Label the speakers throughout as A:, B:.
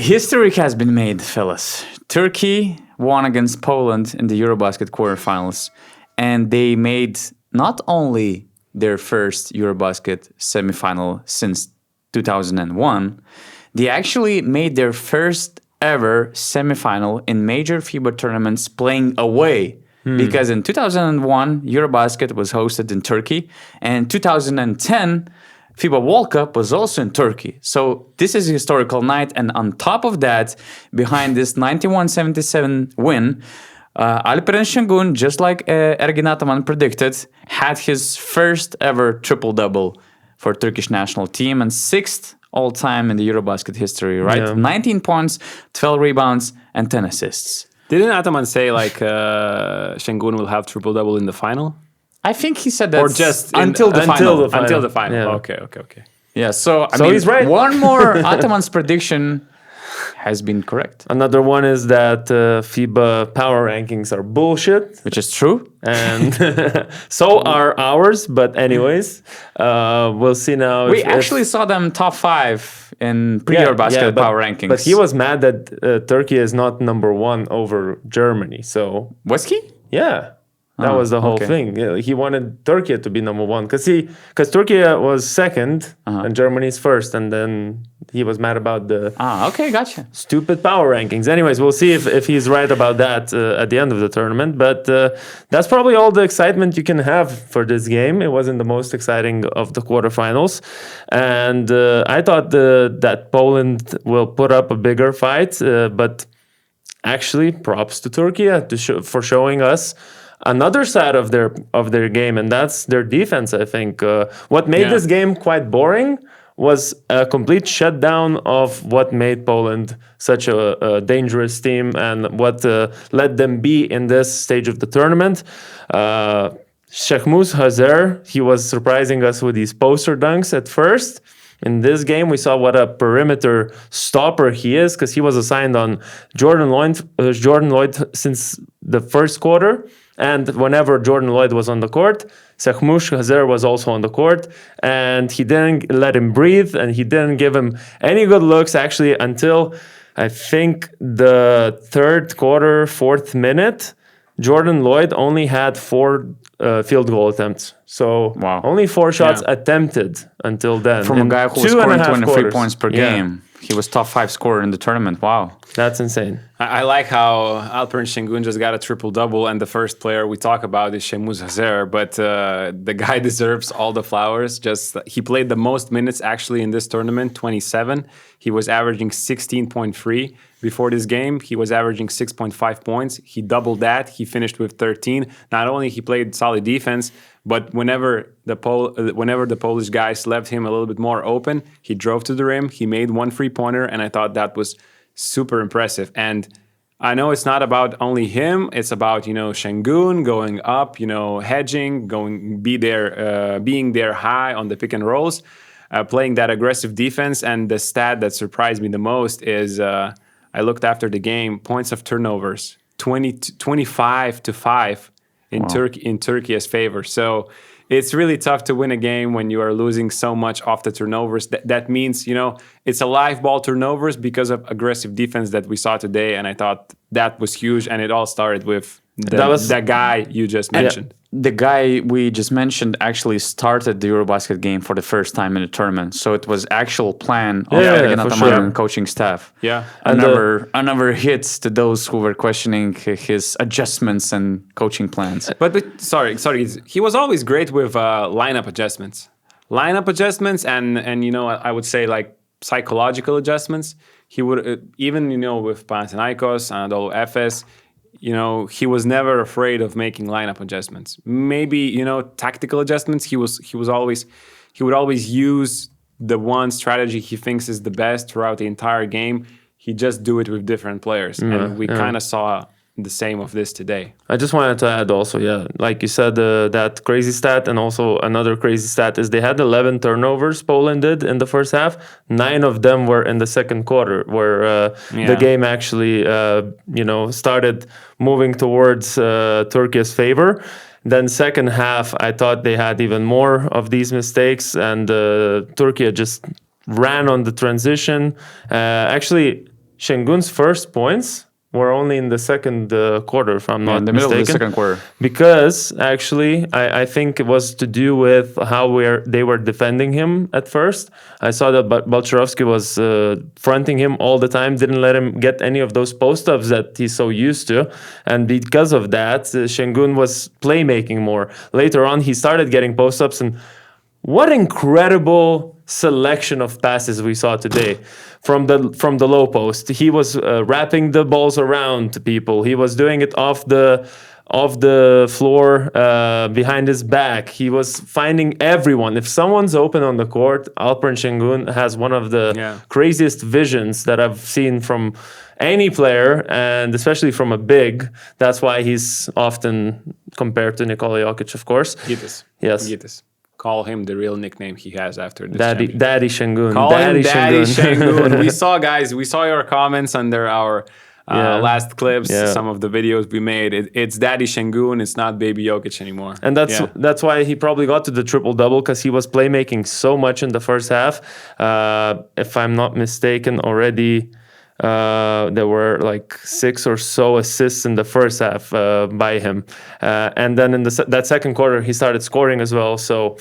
A: History has been made, fellas. Turkey won against Poland in the Eurobasket quarterfinals, and they made not only their first Eurobasket semifinal since 2001, they actually made their first ever semifinal in major FIBA tournaments playing away. Because in 2001, Eurobasket was hosted in Turkey, and 2010, FIBA World Cup was also in Turkey. So this is a historical night, and on top of that, behind this 91-77 win, Alperen Sengun, just like Ergin Ataman predicted, had his first ever triple-double for Turkish national team and sixth all-time in the Eurobasket history, right?
B: Yeah.
A: 19 points, 12 rebounds, and 10 assists.
C: Didn't Ataman say like Sengun will have triple-double in the final?
A: I think he said that
C: Or just
A: until the final.
C: Until the final.
B: Yeah.
C: Okay.
A: Yeah, so I
B: So
A: mean,
B: he's right.
A: one more Ataman's prediction has been correct,
B: Another one is that FIBA power rankings are bullshit,
A: which is true.
B: and so are ours. But anyways, we'll see now.
A: We
B: if-
A: actually saw them top 5 in pre-Eurobasket
B: but-
A: power rankings.
B: But he was mad that Turkey is not number one over Germany. So
A: Was he?
B: yeah, that was the whole
A: okay.
B: thing. Yeah, he wanted Turkey to be number one because Turkey was second and Germany's first, and then he was mad about the
A: Okay, gotcha.
B: stupid power rankings. Anyways, we'll see if he's right about that at the end of the tournament. But that's probably all the excitement you can have for this game. It wasn't the most exciting of the quarterfinals. And I thought that Poland will put up a bigger fight. But actually, props to Turkey for showing us another side of their game, and that's their defense, I think. What made this game quite boring was a complete shutdown of what made Poland such a dangerous team and what let them be in this stage of the tournament. Shahmus Hazer, he was surprising us with these poster dunks at first. In this game, we saw what a perimeter stopper he is because he was assigned on Jordan Lloyd since the first quarter. And whenever Jordan Lloyd was on the court, Shahmus Hazer was also on the court, and he didn't let him breathe, and he didn't give him any good looks actually until I think the third quarter, fourth minute. Jordan Lloyd only had 4 field goal attempts. So only 4 shots attempted until then.
A: From a guy who was scoring 23
B: quarters.
A: points per game. He was top 5 scorer in the tournament. Wow.
B: That's insane.
C: I like how Alperen Sengun just got a triple-double, and the first player we talk about is Shahmus Hazer, but the guy deserves all the flowers. He played the most minutes actually in this tournament, 27. He was averaging 16.3. Before this game, he was averaging 6.5 points. He doubled that. He finished with 13. Not only he played solid defense, but whenever the Polish guys left him a little bit more open, he drove to the rim. He made 1 3-pointer, and I thought that was super impressive. And I know it's not about only him. It's about, Sengun going up, hedging, being there high on the pick and rolls, playing that aggressive defense. And the stat that surprised me the most is I looked after the game, points of turnovers, 25-5 in Turkey's favor. So it's really tough to win a game when you are losing so much off the turnovers. That means, it's a live ball turnovers because of aggressive defense that we saw today. And I thought that was huge. And it all started with that guy you just mentioned.
A: The guy we just mentioned actually started the Eurobasket game for the first time in the tournament. So it was actual plan of Ergin Ataman and coaching staff.
C: Yeah.
A: Another hits to those who were questioning his adjustments and coaching plans.
C: But sorry. He was always great with lineup adjustments. And I would say like psychological adjustments. He would, even, with Panathinaikos, Anadolu Efes, he was never afraid of making lineup adjustments. Maybe, tactical adjustments. He would always use the one strategy he thinks is the best throughout the entire game. He just do it with different players. And we kind of saw the same of this today.
B: I just wanted to add also, like you said, that crazy stat, and also another crazy stat is they had 11 turnovers, Poland did, in the first half. 9 of them were in the second quarter, where the game actually, started moving towards Turkey's favor. Then second half, I thought they had even more of these mistakes, and Turkey just ran on the transition. Actually, Sengun's first points were only in the second quarter, if I'm not
A: in the
B: mistaken.
A: middle of the second quarter.
B: Because actually, I think it was to do with how they were defending him at first. I saw that Balcherovsky was fronting him all the time, didn't let him get any of those post-ups that he's so used to. And because of that, Sengun was playmaking more. Later on, he started getting post-ups, and what incredible selection of passes we saw today from the low post. He was wrapping the balls around to people. He was doing it off the floor behind his back. He was finding everyone. If someone's open on the court, Alperen Sengun has one of the craziest visions that I've seen from any player, and especially from a big. That's why he's often compared to Nikola Jokic, of course.
C: Gitas.
B: Yes.
C: Gitas. Call him the real nickname he has after this.
B: Daddy Sengun.
C: Call him Daddy Sengun. We saw your comments under our last clips, some of the videos we made. It's Daddy Sengun. It's not Baby Jokic anymore.
B: And that's why he probably got to the triple-double, because he was playmaking so much in the first half. If I'm not mistaken, already there were like 6 or so assists in the first half by him. And then in that second quarter, he started scoring as well. So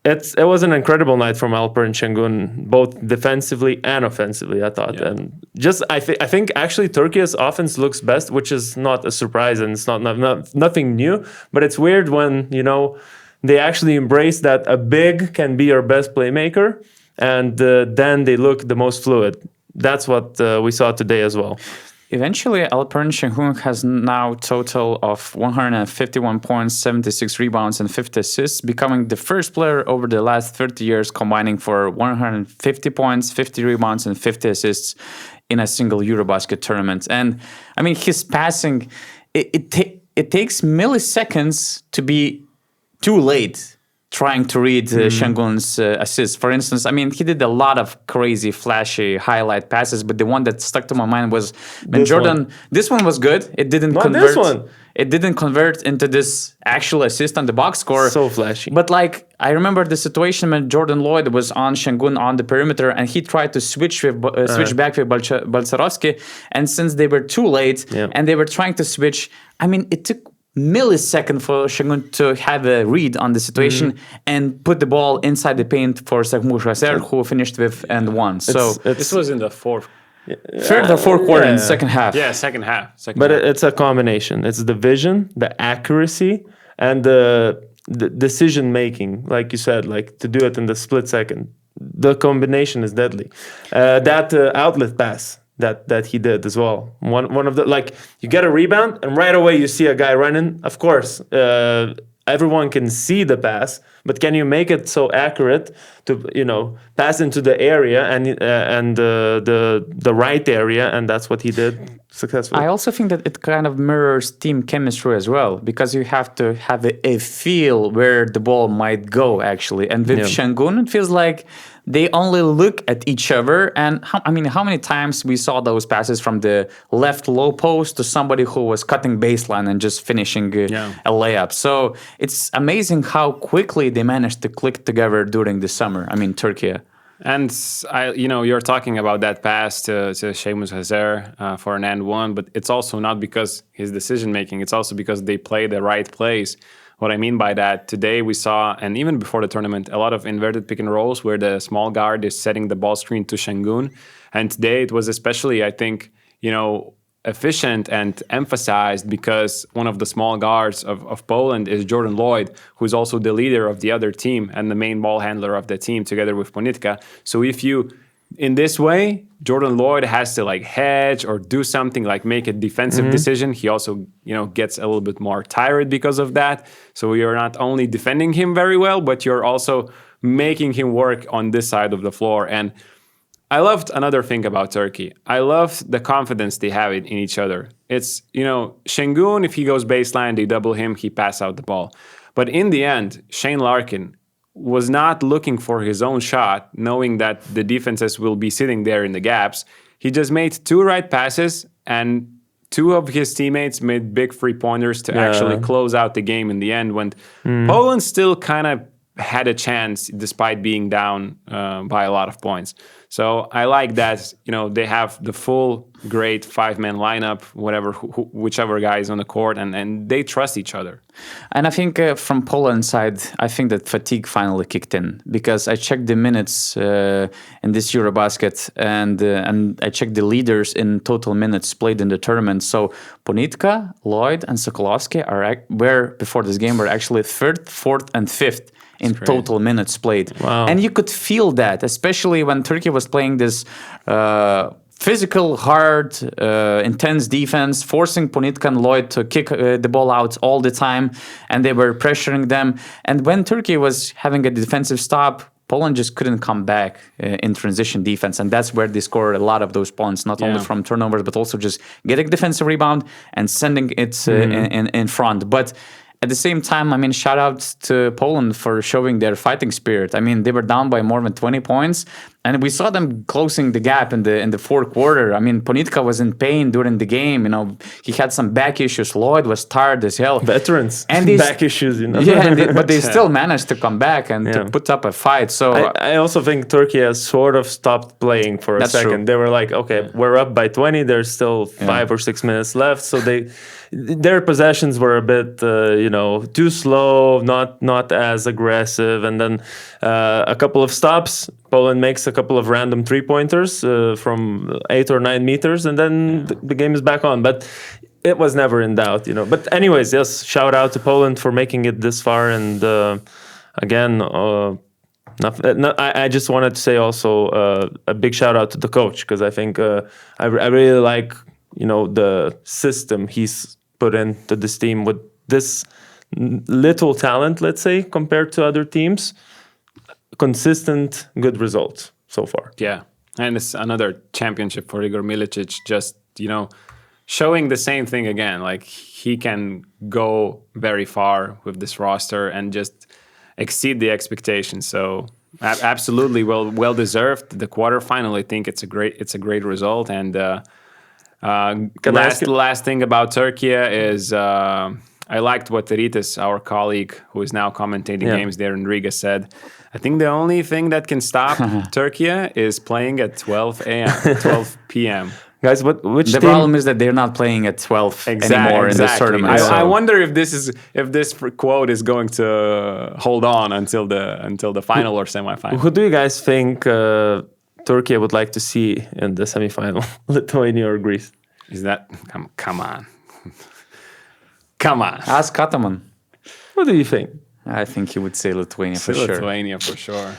B: it was an incredible night from Alperen Sengun, both defensively and offensively, I thought. Yeah. And I think actually Turkey's offense looks best, which is not a surprise, and it's not nothing new. But it's weird when, they actually embrace that a big can be your best playmaker, and then they look the most fluid. That's what we saw today as well.
A: Eventually, Alperen Sengun has now total of 151 points, 76 rebounds, and 50 assists, becoming the first player over the last 30 years combining for 150 points, 50 rebounds, and 50 assists in a single Eurobasket tournament. And I mean, his passing, it takes milliseconds to be too late trying to read Sengun's assists. For instance, I mean, he did a lot of crazy, flashy highlight passes, but the one that stuck to my mind was Jordan. This one was good. It didn't convert.
B: This one.
A: It didn't convert into this actual assist on the box score.
B: So flashy.
A: But I remember the situation when Jordan Lloyd was on Sengun on the perimeter, and he tried to switch back with Balcerovsky, and since they were too late and they were trying to switch, I mean, it took millisecond for Sengun to have a read on the situation and put the ball inside the paint for Sengun Hazer, who finished with and won. So
C: this was in the
A: third or fourth quarter in the second half.
C: Yeah, second half.
B: It's a combination. It's the vision, the accuracy, and the decision making. Like you said, to do it in the split second. The combination is deadly. That outlet pass that he did as well. One of the, you get a rebound and right away you see a guy running. Of course, everyone can see the pass, but can you make it so accurate to pass into the area and the right area? And that's what he did successfully.
A: I also think that it kind of mirrors team chemistry as well, because you have to have a feel where the ball might go actually. And with Sengun, it feels like they only look at each other. And how many times we saw those passes from the left low post to somebody who was cutting baseline and just finishing a layup. So it's amazing how quickly they managed to click together during the summer. I mean, Turkiye.
C: And you're talking about that pass to Seamus Hazer for an and one, but it's also not because his decision making. It's also because they play the right plays. What I mean by that, today we saw, and even before the tournament, a lot of inverted pick and rolls where the small guard is setting the ball screen to Sengun. And today it was especially, I think, efficient and emphasized because one of the small guards of Poland is Jordan Lloyd, who's also the leader of the other team and the main ball handler of the team together with Ponitka. So if you, in this way, Jordan Lloyd has to hedge or do something make a defensive decision. He also, gets a little bit more tired because of that. So you're not only defending him very well, but you're also making him work on this side of the floor. And I loved another thing about Turkey. I loved the confidence they have in each other. It's, Sengun, if he goes baseline, they double him, he pass out the ball. But in the end, Shane Larkin was not looking for his own shot, knowing that the defenses will be sitting there in the gaps. He just made 2 right passes, and 2 of his teammates made big 3-pointers to actually close out the game in the end, when Poland still kind of had a chance despite being down by a lot of points. So I like that, they have the full great 5-man lineup, whichever guy is on the court, and they trust each other.
A: And I think from Poland's side, I think that fatigue finally kicked in, because I checked the minutes in this Eurobasket, and I checked the leaders in total minutes played in the tournament. So Ponitka, Lloyd, and Sokolovsky were before this game were actually 3rd, 4th, and 5th in total minutes played.
B: Wow.
A: And you could feel that, especially when Turkey was playing this physical, hard, intense defense, forcing Ponitka and Lloyd to kick the ball out all the time, and they were pressuring them. And when Turkey was having a defensive stop, Poland just couldn't come back in transition defense, and that's where they scored a lot of those points, not only from turnovers, but also just getting defensive rebound and sending it in front. But at the same time, I mean, shout out to Poland for showing their fighting spirit. I mean, they were down by more than 20 points, and we saw them closing the gap in the fourth quarter. I mean, Ponitka was in pain during the game. He had some back issues. Lloyd was tired as hell.
B: Veterans,
A: and
B: back issues,
A: Yeah, but they still managed to come back and to put up a fight. So
B: I also think Turkey has sort of stopped playing for a second.
A: True.
B: They were like, okay, we're up by 20. There's still 5 or 6 minutes left. So their possessions were a bit, too slow, not as aggressive. And then a couple of stops. Poland makes a couple of random 3-pointers from 8 or 9 meters, and then the game is back on. But it was never in doubt, But anyways, yes, shout out to Poland for making it this far. And again, I just wanted to say also a big shout out to the coach, because I think I really like the system he's put into this team with this little talent, let's say, compared to other teams. Consistent, good results so far.
C: Yeah, and it's another championship for Igor Milicic, just, showing the same thing again. Like, he can go very far with this roster and just exceed the expectations. So absolutely well deserved. The quarterfinal, I think it's a great result. And last thing about Turkey is I liked what Ritas, our colleague who is now commentating games there in Riga, said. I think the only thing that can stop Turkey is playing at 12 p.m.
B: Guys, which
A: the problem is that they're not playing at 12 anymore in this tournament.
C: I wonder if this quote is going to hold on until the final or semifinal.
B: Who do you guys think Turkey would like to see in the semifinal? Lithuania or Greece?
C: Is that come on? Come on.
A: Ask Kataman.
B: What do you think?
A: I think he would say Lithuania for sure.
C: Lithuania for sure.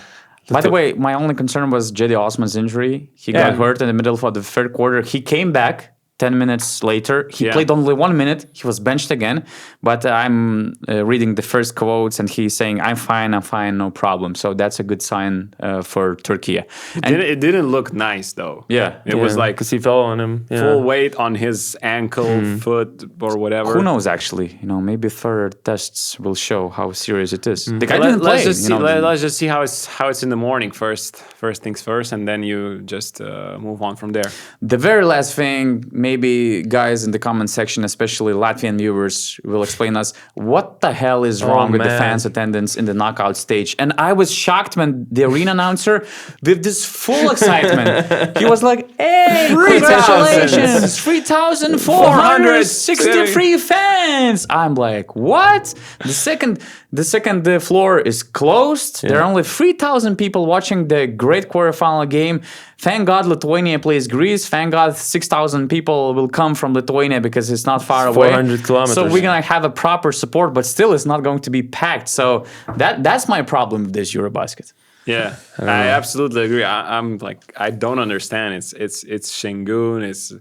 A: By the way, my only concern was Jedi Osman's injury. He got hurt in the middle of the third quarter. He came back 10 minutes later. He played only 1 minute. He was benched again. But I'm reading the first quotes, and he's saying, I'm fine, no problem. So that's a good sign for Turkey.
C: It didn't look nice, though.
A: Yeah.
C: It was like...
B: Because he fell on him.
C: Full weight on his ankle, foot, or whatever.
A: Who knows, actually? Maybe further tests will show how serious it is. The guy didn't play.
C: Let's just see how it's in the morning first. First things first, and then you just move on from there.
A: The very last thing, maybe guys in the comment section, especially Latvian viewers, will explain us what the hell is wrong with the fans' attendance in the knockout stage. And I was shocked when the arena announcer, with this full excitement, he was like, hey, congratulations, 3,463 fans. I'm like, what? The second floor is closed. There are only 3,000 people watching the great quarterfinal game. Thank God Lithuania plays Greece. Thank God 6,000 people will come from Lithuania because it's not far away.
B: 400 kilometers.
A: So we're going to have a proper support, but still it's not going to be packed. So that's my problem with this Eurobasket.
C: Yeah, I absolutely agree. I'm like, I don't understand. It's Sengun. It's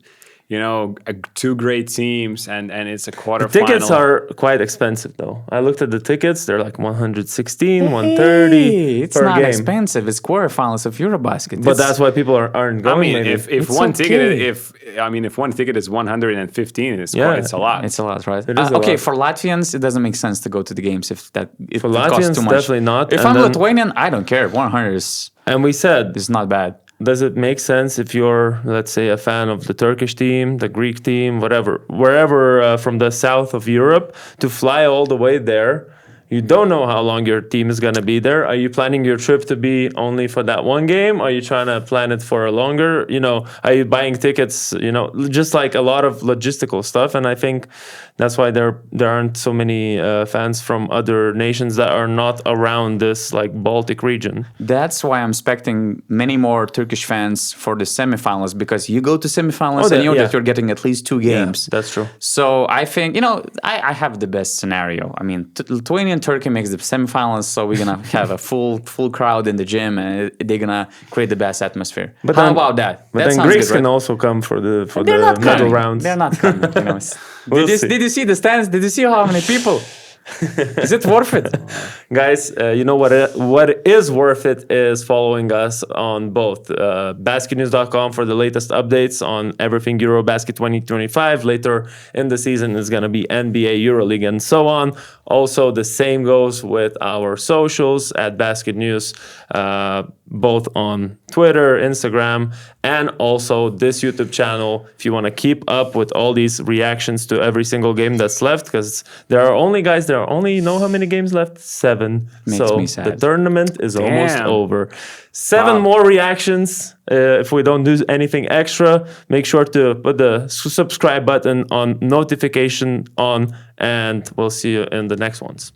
C: two great teams, and it's a quarterfinal.
B: The tickets are quite expensive, though. I looked at the tickets; they're like 116, 130.
A: It's not expensive. It's quarterfinals of Eurobasket.
B: But that's why people aren't going.
C: I mean, if one ticket is 115, it's a lot.
A: It's a lot, right?
B: It is
A: okay,
B: lot.
A: For Latvians, it doesn't make sense to go to the games if
B: for
A: it
B: Latvians,
A: costs too much.
B: Definitely not.
A: If I'm Lithuanian, I don't care. 100 is.
B: And we said
A: it's not bad.
B: Does it make sense if you're, let's say, a fan of the Turkish team, the Greek team, wherever from the south of Europe, to fly all the way there, You don't know how long your team is going to be there. Are you planning your trip to be only for that one game? Are you trying to plan it for a longer? Are you buying tickets? Just like a lot of logistical stuff. And I think that's why there aren't so many fans from other nations that are not around this like Baltic region.
A: That's why I'm expecting many more Turkish fans for the semifinals, because you go to semifinals and you know that you're getting at least 2 games.
B: Yeah, that's true.
A: So I think, I have the best scenario. I mean, Lithuania and Turkey makes the semifinals, so we're going to have a full crowd in the gym and they're going to create the best atmosphere. But how about that?
B: But
A: that
B: then Greeks good, right? Can also come for the medal rounds.
A: They're not coming. Did you see the stands? Did you see how many people? Is it worth it?
B: Guys, what is worth it is following us on both BasketNews.com for the latest updates on everything Eurobasket 2025. Later in the season is going to be NBA, EuroLeague, and so on. Also, the same goes with our socials at Basket News, both on Twitter, Instagram, and also this YouTube channel. If you want to keep up with all these reactions to every single game that's left, because there are only know how many games left? 7.
A: Makes me sad.
B: The tournament is almost over. 7 more reactions. If we don't do anything extra, make sure to put the subscribe button on, notification on, and we'll see you in the next ones.